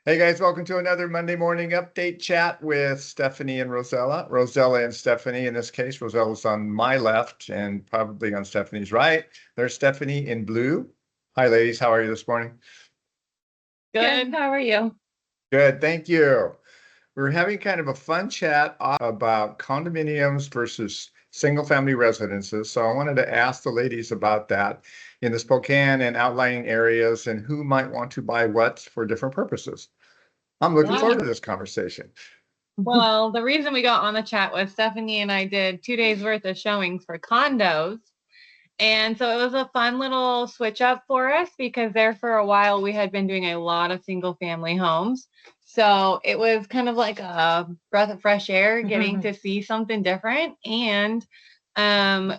Hey guys, welcome to another Monday morning update chat with Steffani and Rosella. Rosella and Steffani, in this case, Rosella's on my left and probably on Steffani's right. There's Steffani in blue. Hi, ladies. How are you this morning? Good. How are you? Good, thank you. We're having kind of a fun chat about condominiums versus single-family residences. So I wanted to ask the ladies about that in the Spokane and outlying areas and who might want to buy what for different purposes. I'm looking forward to this conversation. Well, the reason we got on the chat was Steffani and I did 2 days worth of showings for condos. And so it was a fun little switch up for us because there for a while we had been doing a lot of single family homes. So it was kind of like a breath of fresh air getting to see something different. And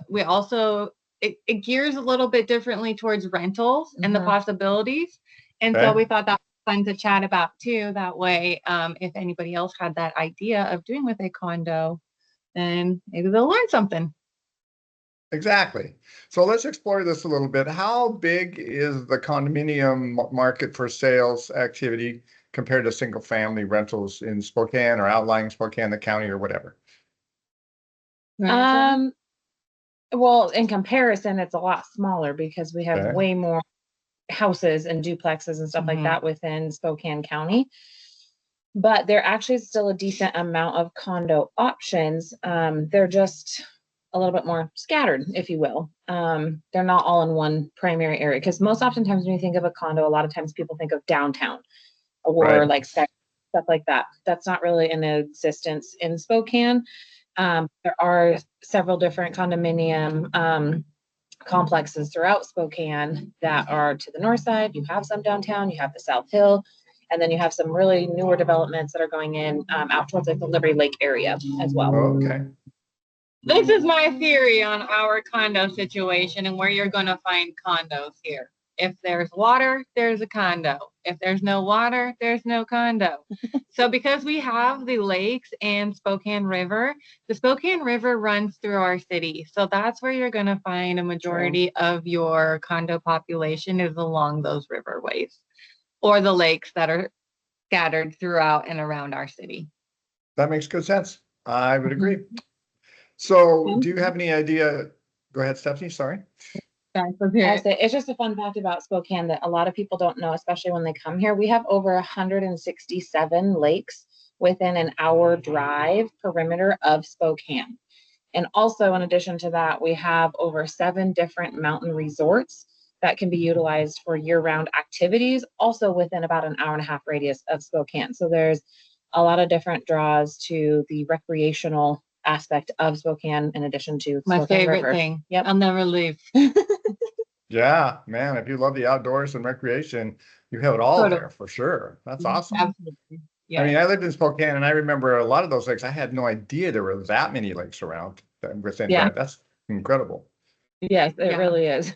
we also, it gears a little bit differently towards rentals and the possibilities. And so we thought that was fun to chat about too. That way, if anybody else had that idea of doing with a condo, then maybe they'll learn something. Exactly. So let's explore this a little bit. How big is the condominium market for sales activity compared to single family rentals in Spokane or outlying Spokane, the county or whatever? Well, in comparison, it's a lot smaller because we have way more houses and duplexes and stuff like that within Spokane County. But there actually is still a decent amount of condo options. They're just a little bit more scattered, if you will. They're not all in one primary area because most oftentimes when you think of a condo, a lot of times people think of downtown or like stuff like that. That's not really in existence in Spokane. There are several different condominium complexes throughout Spokane that are to the north side. You have some downtown, you have the South Hill, and then you have some really newer developments that are going in out towards like the Liberty Lake area as well. Oh, okay. This is my theory on our condo situation and where you're going to find condos here. If there's water, there's a condo. If there's no water, there's no condo. So because we have the lakes and Spokane River, the Spokane River runs through our city. So that's where you're going to find a majority of your condo population is along those riverways or the lakes that are scattered throughout and around our city. That makes good sense. I would agree. So do you have any idea? Go ahead, Stephanie. Sorry. It's just a fun fact about Spokane that a lot of people don't know, especially when they come here. We have over 167 lakes within an hour drive perimeter of Spokane. And also, in addition to that, we have over 7 different mountain resorts that can be utilized for year-round activities, also within about an hour and a half radius of Spokane. So there's a lot of different draws to the recreational aspect of Spokane in addition to my Spokane favorite River. thing. Yep. I'll never leave. Yeah, man, if you love the outdoors and recreation, you have it all there for sure. That's awesome. Absolutely. Yeah. I mean, I lived in Spokane and I remember a lot of those lakes. I had no idea there were that many lakes around within that. That's incredible. Yes, it really is.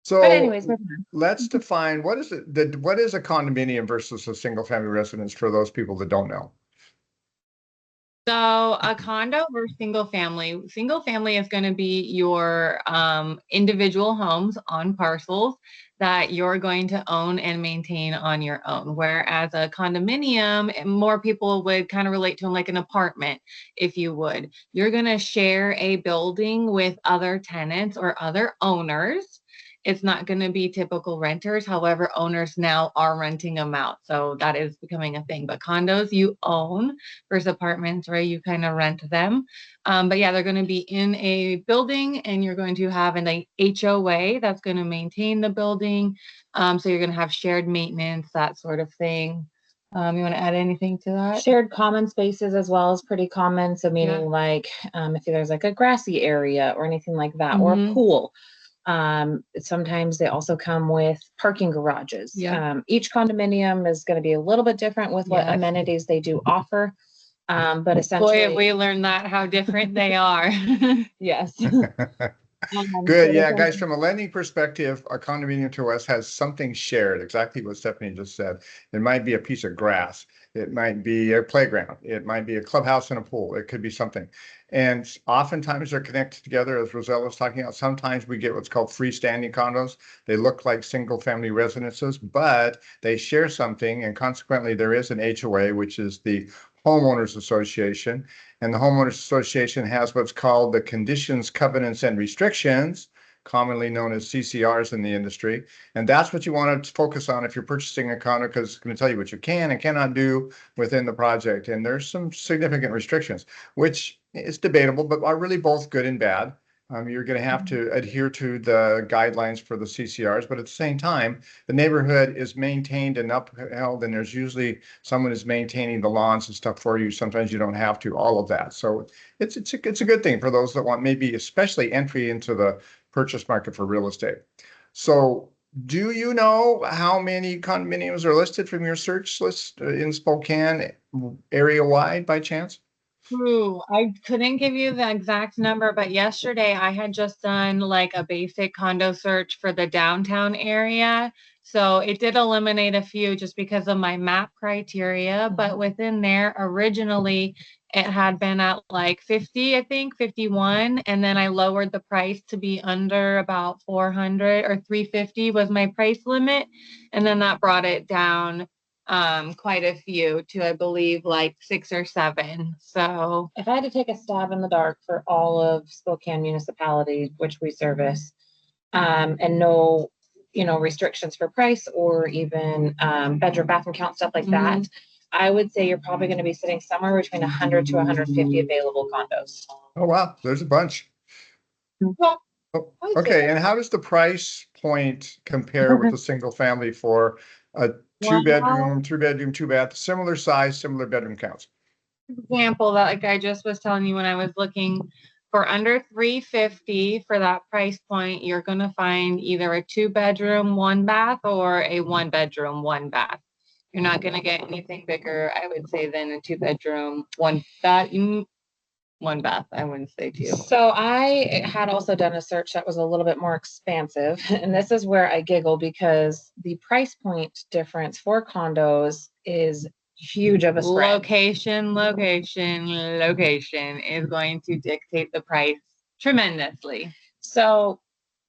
So but anyways, let's define what is it what is a condominium versus a single family residence for those people that don't know. So a condo or single family is going to be your individual homes on parcels that you're going to own and maintain on your own. Whereas a condominium, more people would kind of relate to them like an apartment, if you would. You're going to share a building with other tenants or other owners. It's not going to be typical renters. However, owners now are renting them out. So that is becoming a thing. But condos you own versus apartments, right? You kind of rent them. But yeah, they're going to be in a building and you're going to have an HOA that's going to maintain the building. So you're going to have shared maintenance, that sort of thing. You want to add anything to that? Shared common spaces as well is pretty common. So meaning like if there's like a grassy area or anything like that, or a pool. Sometimes they also come with parking garages. Each condominium is going to be a little bit different with what amenities they do offer. But essentially, boy, we learned that how different they are. Yes. Good. So Yeah, there's guys, from a lending perspective, a condominium to us has something shared, exactly what Stephanie just said. It might be a piece of grass. It might be a playground. It might be a clubhouse and a pool. It could be something. And oftentimes they're connected together, as Rosella was talking about. Sometimes we get what's called freestanding condos. They look like single family residences, but they share something. And consequently, there is an HOA, which is the homeowners association. And the homeowners association has what's called the conditions, covenants, and restrictions, commonly known as CCRs in the industry. And that's what you want to focus on if you're purchasing a condo, because it's going to tell you what you can and cannot do within the project. And there's some significant restrictions, which is debatable, but are really both good and bad. You're going to have to adhere to the guidelines for the CCRs, but at the same time, the neighborhood is maintained and upheld, and there's usually someone is maintaining the lawns and stuff for you. Sometimes you don't have to, all of that. So it's a good thing for those that want maybe especially entry into the purchase market for real estate. So do you know how many condominiums are listed from your search list in Spokane area wide by chance? Ooh, I couldn't give you the exact number, but yesterday I had just done like a basic condo search for the downtown area. So it did eliminate a few just because of my map criteria, but within there originally it had been at like 50, I think 51. And then I lowered the price to be under about 400 or 350 was my price limit. And then that brought it down quite a few to, I believe, like 6 or 7. So if I had to take a stab in the dark for all of Spokane municipality, which we service, and no, restrictions for price or even bedroom, bathroom count, stuff like that, I would say you're probably going to be sitting somewhere between 100 to 150 available condos. Oh, wow. There's a bunch. Well, Oh, okay. And how does the price point compare with the single family for a two bedroom, 3 bedroom, 2 bath, similar size, similar bedroom counts? Example that like I just was telling you when I was looking for under 350 for that price point, you're going to find either a 2-bedroom, 1-bath or a 1-bedroom, 1-bath. You're not going to get anything bigger, I would say, than a 2-bedroom, 1-bath. 1-bath, I wouldn't say 2. So I had also done a search that was a little bit more expansive, and this is where I giggle because the price point difference for condos is huge of a spread. Location is going to dictate the price tremendously. So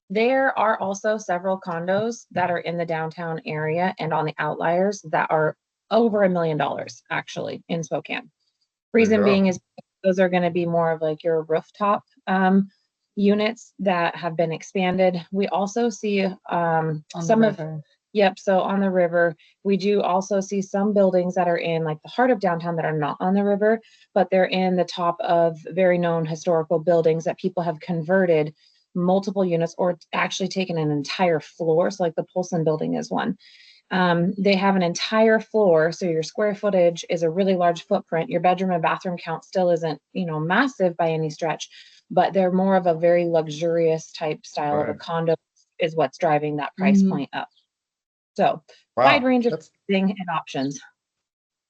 there are also several condos that are in the downtown area and on the outliers that are over $1 million actually in Spokane. Reason being is those are going to be more of like your rooftop units that have been expanded. We also see some of, yep. So on the river, we do also see some buildings that are in like the heart of downtown that are not on the river, but they're in the top of very known historical buildings that people have converted multiple units or actually taken an entire floor. So like the Polson building is one. They have an entire floor, so your square footage is a really large footprint. Your bedroom and bathroom count still isn't, massive by any stretch, but they're more of a very luxurious type style of a condo is what's driving that price point up. So wide range of thing and options.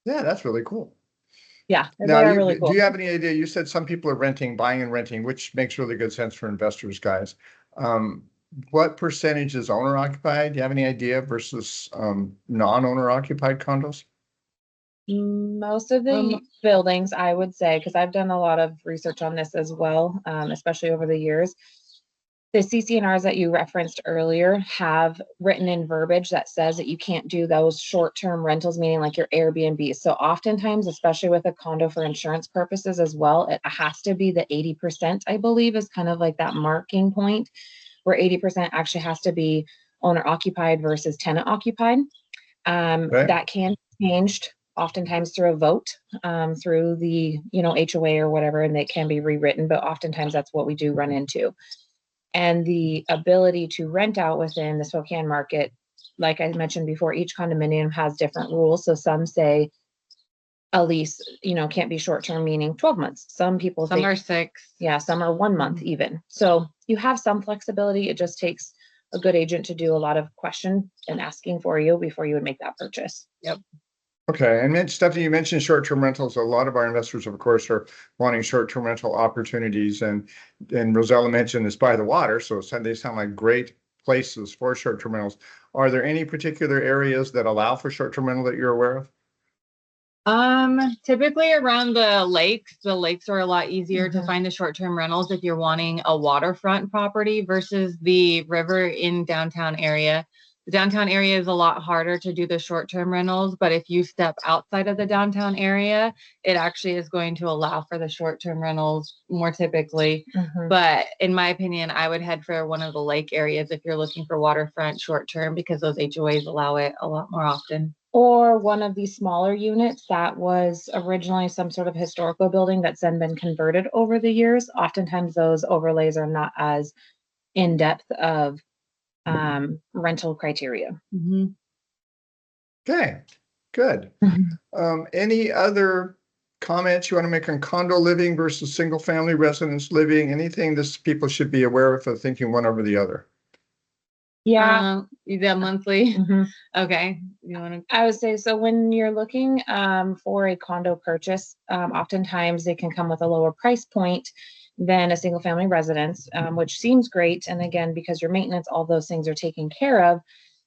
Yeah, that's really cool. Yeah, now really cool. Do you have any idea? You said some people are buying and renting, which makes really good sense for investors, guys. What percentage is owner occupied? Do you have any idea versus non-owner occupied condos? Most of the buildings, I would say, because I've done a lot of research on this as well, especially over the years. The CCNRs that you referenced earlier have written in verbiage that says that you can't do those short-term rentals, meaning like your Airbnb. So oftentimes, especially with a condo for insurance purposes as well, it has to be the 80%, I believe, is kind of like that marking point where 80% actually has to be owner occupied versus tenant occupied. That can be changed oftentimes through a vote, through the, HOA or whatever, and they can be rewritten, but oftentimes that's what we do run into. And the ability to rent out within the Spokane market, like I mentioned before, each condominium has different rules. So some say a lease, can't be short-term, meaning 12 months. Some people some are 6. Yeah, some are 1 month even. So you have some flexibility. It just takes a good agent to do a lot of question and asking for you before you would make that purchase. Yep. Okay, and Stephanie, you mentioned short-term rentals. A lot of our investors, of course, are wanting short-term rental opportunities, and Rosella mentioned it's by the water, so they sound like great places for short-term rentals. Are there any particular areas that allow for short-term rental that you're aware of? Typically around the lakes are a lot easier to find the short-term rentals if you're wanting a waterfront property versus the river in downtown area. The downtown area is a lot harder to do the short-term rentals, but if you step outside of the downtown area, it actually is going to allow for the short-term rentals more typically. But in my opinion, I would head for one of the lake areas if you're looking for waterfront short-term, because those HOAs allow it a lot more often. Or one of these smaller units that was originally some sort of historical building that's then been converted over the years. Oftentimes those overlays are not as in-depth of rental criteria. Okay, good. Any other comments you want to make on condo living versus single family residence living? Anything this people should be aware of for thinking one over the other? Yeah. The monthly. Okay. You want to? I would say, so when you're looking for a condo purchase, oftentimes they can come with a lower price point than a single family residence, which seems great. And again, because your maintenance, all those things are taken care of,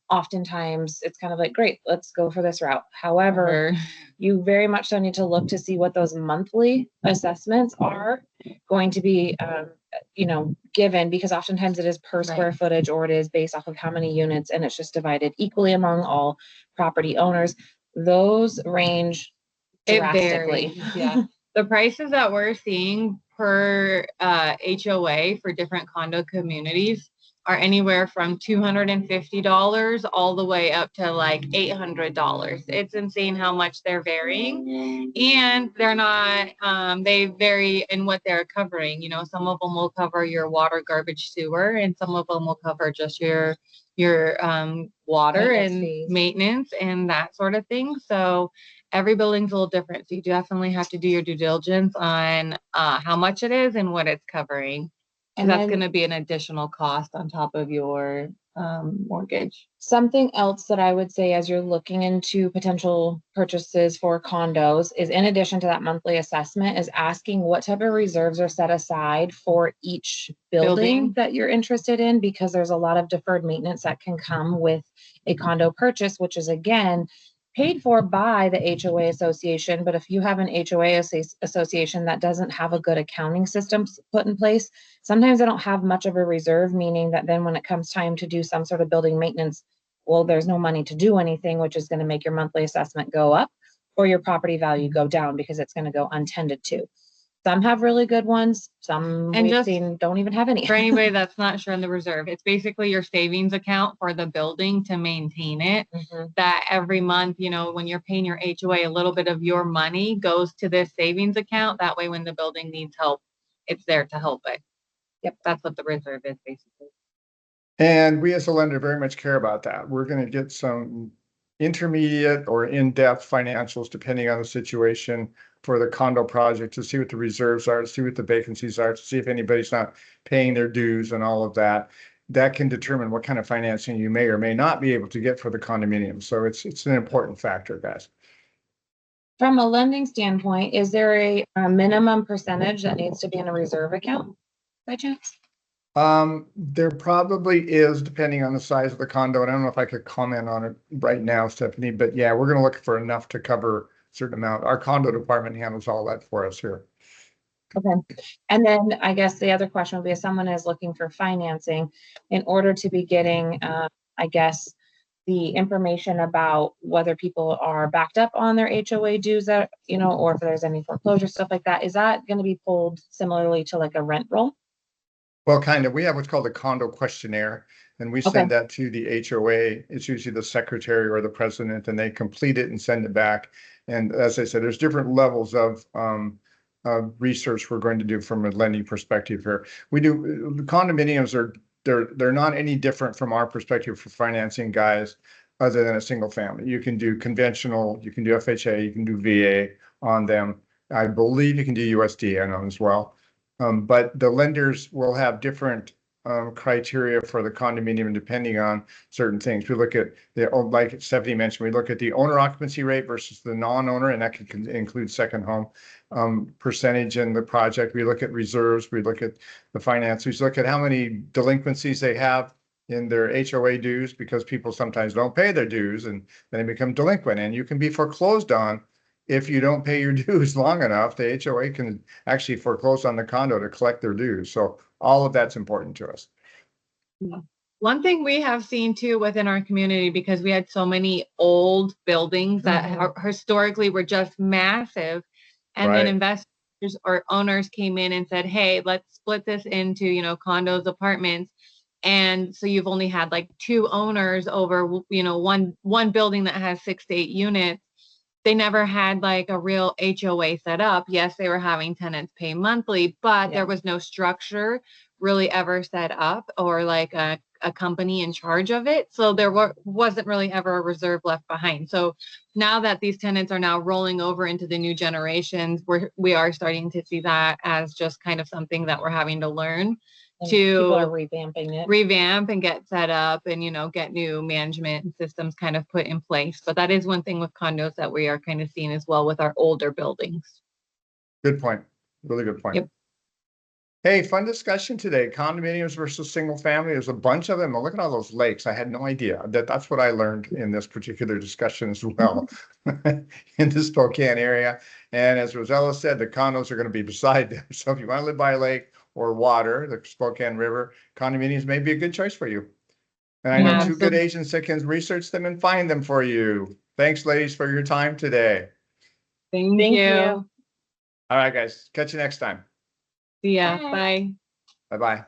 oftentimes it's kind of like, great, let's go for this route. However, you very much so need to look to see what those monthly assessments are going to be, given, because oftentimes it is per square footage, or it is based off of how many units, and it's just divided equally among all property owners. Those range drastically. Yeah. The prices that we're seeing per HOA for different condo communities are anywhere from $250 all the way up to like $800. It's insane how much they're varying, and they're not, they vary in what they're covering. Some of them will cover your water, garbage, sewer, and some of them will cover just your water and maintenance and that sort of thing. So every building's a little different. So you definitely have to do your due diligence on how much it is and what it's covering. And that's going to be an additional cost on top of your mortgage. Something else that I would say as you're looking into potential purchases for condos is, in addition to that monthly assessment, is asking what type of reserves are set aside for each building that you're interested in, because there's a lot of deferred maintenance that can come with a condo purchase, which is again paid for by the HOA association. But if you have an HOA association that doesn't have a good accounting system put in place, sometimes they don't have much of a reserve, meaning that then when it comes time to do some sort of building maintenance, well, there's no money to do anything, which is going to make your monthly assessment go up or your property value go down, because it's going to go untended to. Some have really good ones. Some we've seen don't even have any. For anybody that's not sure on the reserve, it's basically your savings account for the building to maintain it. That every month, when you're paying your HOA, a little bit of your money goes to this savings account. That way, when the building needs help, it's there to help it. Yep, that's what the reserve is basically. And we as a lender very much care about that. We're going to get some intermediate or in-depth financials depending on the situation for the condo project, to see what the reserves are, to see what the vacancies are, to see if anybody's not paying their dues and all of that. That can determine what kind of financing you may or may not be able to get for the condominium. So it's an important factor, guys. From a lending standpoint, is there a minimum percentage that needs to be in a reserve account by chance? There probably is, depending on the size of the condo. And I don't know if I could comment on it right now, Stephanie, but yeah, we're going to look for enough to cover a certain amount. Our condo department handles all that for us here. Okay. And then I guess the other question would be, if someone is looking for financing, in order to be getting, I guess, the information about whether people are backed up on their HOA dues, that, or if there's any foreclosure, stuff like that, is that going to be pulled similarly to like a rent roll? Well, kind of. We have what's called a condo questionnaire, and we send that to the HOA. It's usually the secretary or the president, and they complete it and send it back. And as I said, there's different levels of research we're going to do from a lending perspective here. We do condominiums they're not any different from our perspective for financing, guys, other than a single family. You can do conventional, you can do FHA, you can do VA on them. I believe you can do USD on them as well. But the lenders will have different criteria for the condominium depending on certain things. We look at like Steffani mentioned, we look at the owner occupancy rate versus the non-owner, and that can include second home percentage in the project. We look at reserves, we look at the finance, we look at how many delinquencies they have in their HOA dues, because people sometimes don't pay their dues and then they become delinquent, and you can be foreclosed on if you don't pay your dues long enough. The HOA can actually foreclose on the condo to collect their dues. So all of that's important to us. One thing we have seen too within our community, because we had so many old buildings that historically were just massive, and then investors or owners came in and said, hey, let's split this into, condos, apartments. And so you've only had like 2 owners over, one building that has 6 to 8 units. They never had like a real HOA set up. Yes, they were having tenants pay monthly, but there was no structure really ever set up, or like a company in charge of it. So there wasn't really ever a reserve left behind. So now that these tenants are now rolling over into the new generations, we are starting to see that as just kind of something that we're having to learn. And people are revamping it. Revamp and get set up and, get new management systems kind of put in place. But that is one thing with condos that we are kind of seeing as well with our older buildings. Good point. Really good point. Yep. Hey, fun discussion today. Condominiums versus single family. There's a bunch of them. Look at all those lakes. I had no idea. That's what I learned in this particular discussion as well in the Spokane area. And as Rosella said, the condos are going to be beside them. So if you want to live by a lake or water, the Spokane River, condominiums may be a good choice for you. And I know 2 good agents that can research them and find them for you. Thanks, ladies, for your time today. Thank you. All right, guys. Catch you next time. See ya. Bye. Bye-bye.